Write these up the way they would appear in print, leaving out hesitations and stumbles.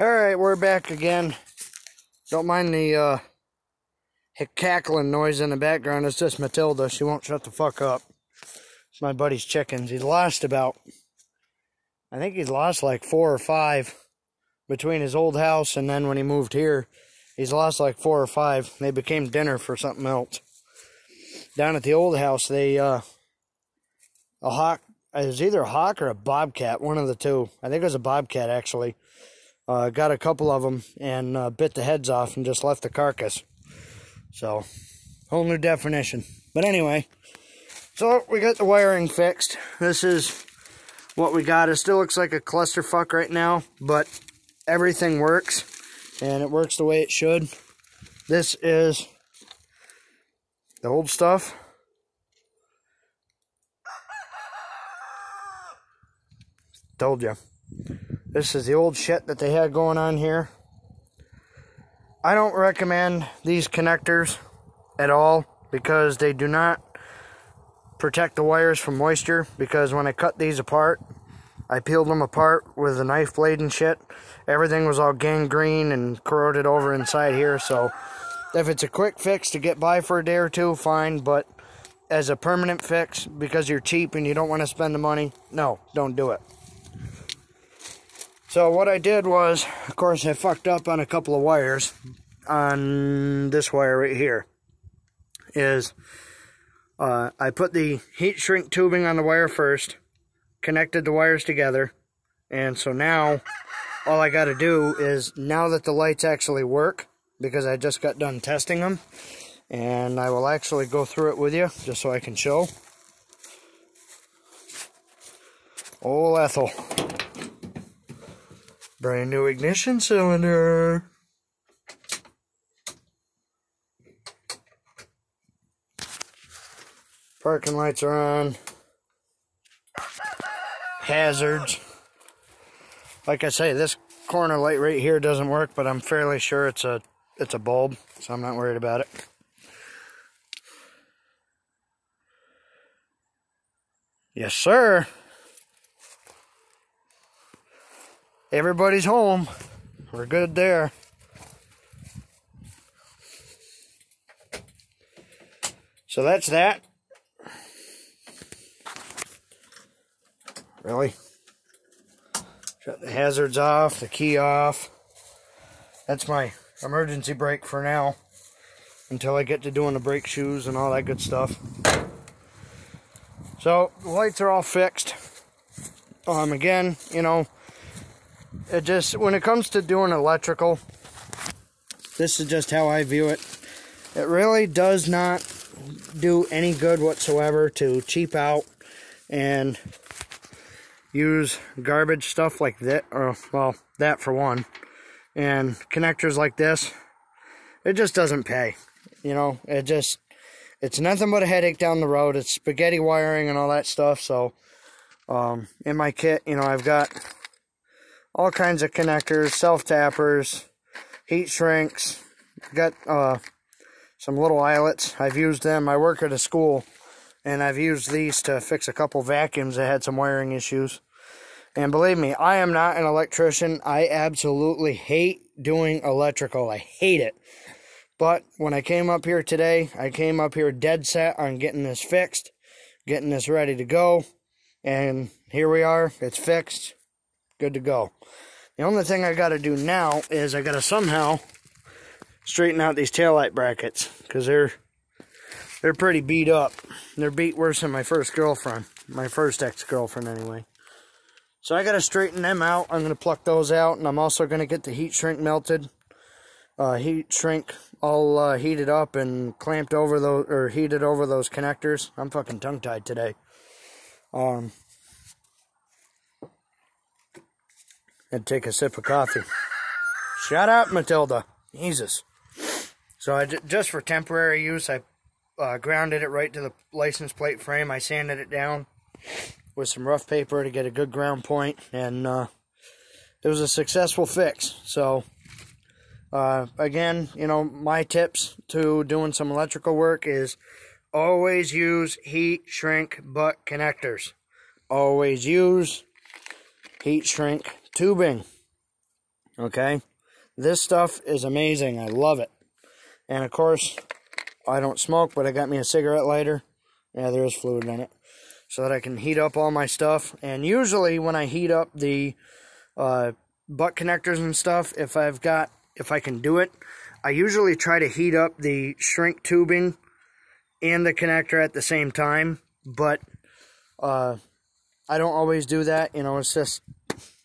Alright, we're back again. Don't mind the cackling noise in the background. It's just Matilda. She won't shut the fuck up. It's my buddy's chickens. He's lost I think he's lost like 4 or 5 between his old house and then when he moved here. He's lost like 4 or 5. They became dinner for something else. Down at the old house, they, a hawk, it was either a hawk or a bobcat, one of the two. I think it was a bobcat, actually. Got a couple of them and bit the heads off and just left the carcass. So, whole new definition. But anyway, so we got the wiring fixed. This is what we got. It still looks like a clusterfuck right now, but everything works, and it works the way it should. This is the old stuff. Told you. This is the old shit that they had going on here. I don't recommend these connectors at all because they do not protect the wires from moisture, because when I cut these apart, I peeled them apart with a knife blade and shit. Everything was all gangrene and corroded over inside here, so if it's a quick fix to get by for a day or two, fine, but as a permanent fix, because you're cheap and you don't want to spend the money, no, don't do it. So what I did was, of course, I fucked up on a couple of wires. On this wire right here is, I put the heat shrink tubing on the wire first, connected the wires together, and so now all I got to do is, now that the lights actually work, because I just got done testing them, and I will actually go through it with you just so I can show. Old Ethel. Brand new ignition cylinder. Parking lights are on. Hazards. Like I say, this corner light right here doesn't work, but I'm fairly sure it's a bulb, so I'm not worried about it. Yes, sir. Everybody's home. We're good there. So that's that. Really? Shut the hazards off, the key off. That's my emergency brake for now, until I get to doing the brake shoes and all that good stuff. So, the lights are all fixed. Again, you know, it just, when it comes to doing electrical, this is just how I view it. It really does not do any good whatsoever to cheap out and use garbage stuff like that, or, well, that for one, and connectors like this. It just doesn't pay. You know, it's nothing but a headache down the road. It's spaghetti wiring and all that stuff. So, in my kit, you know, I've got all kinds of connectors, self-tappers, heat shrinks. Got some little eyelets. I've used them. I work at a school, and I've used these to fix a couple vacuums that had some wiring issues. And believe me, I am not an electrician. I absolutely hate doing electrical. I hate it. But when I came up here today, I came up here dead set on getting this fixed, getting this ready to go. And here we are. It's fixed. Good to go. The only thing I got to do now is I got to somehow straighten out these taillight brackets, because they're pretty beat up. They're beat worse than my first girlfriend, my first ex-girlfriend anyway. So I got to straighten them out. I'm going to pluck those out, and I'm also going to get the heat shrink melted. Heat shrink all heated up and clamped over those, or heated over those connectors. I'm fucking tongue-tied today. And take a sip of coffee. Shut up, Matilda. Jesus. So I just for temporary use, I grounded it right to the license plate frame. I sanded it down with some rough paper to get a good ground point, and it was a successful fix. So again, you know, my tips to doing some electrical work is always use heat shrink butt connectors. Always use heat shrink tubing. Okay? This stuff is amazing. I love it. And of course, I don't smoke, but I got me a cigarette lighter. Yeah, there is fluid in it. So that I can heat up all my stuff. And usually when I heat up the butt connectors and stuff, if I can do it, I usually try to heat up the shrink tubing and the connector at the same time. But I don't always do that. You know, it's just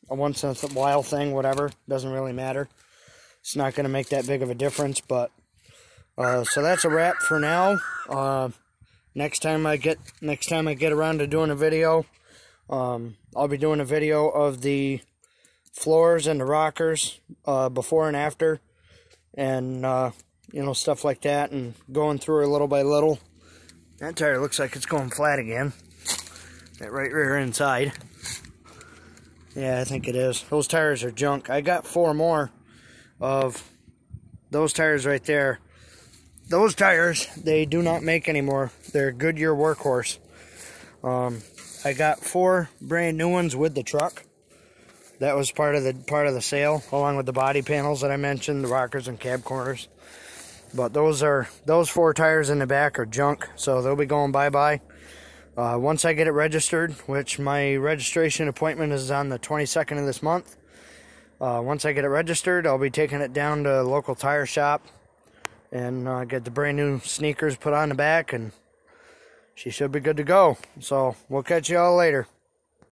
a once in a while thing, whatever. Doesn't really matter. It's not going to make that big of a difference. But so that's a wrap for now. Next time I get around to doing a video, I'll be doing a video of the floors and the rockers before and after, and you know, stuff like that, and going through it little by little. That tire looks like it's going flat again. That right rear inside. Yeah, I think it is. Those tires are junk. I got 4 more of those tires right there. Those tires, they do not make anymore. They're Goodyear Workhorse. I got 4 brand new ones with the truck. That was part of the sale, along with the body panels that I mentioned, the rockers and cab corners. But those 4 tires in the back are junk, so they'll be going bye-bye. Once I get it registered, which my registration appointment is on the 22nd of this month. Once I get it registered, I'll be taking it down to a local tire shop and get the brand new sneakers put on the back, and she should be good to go. So we'll catch you all later.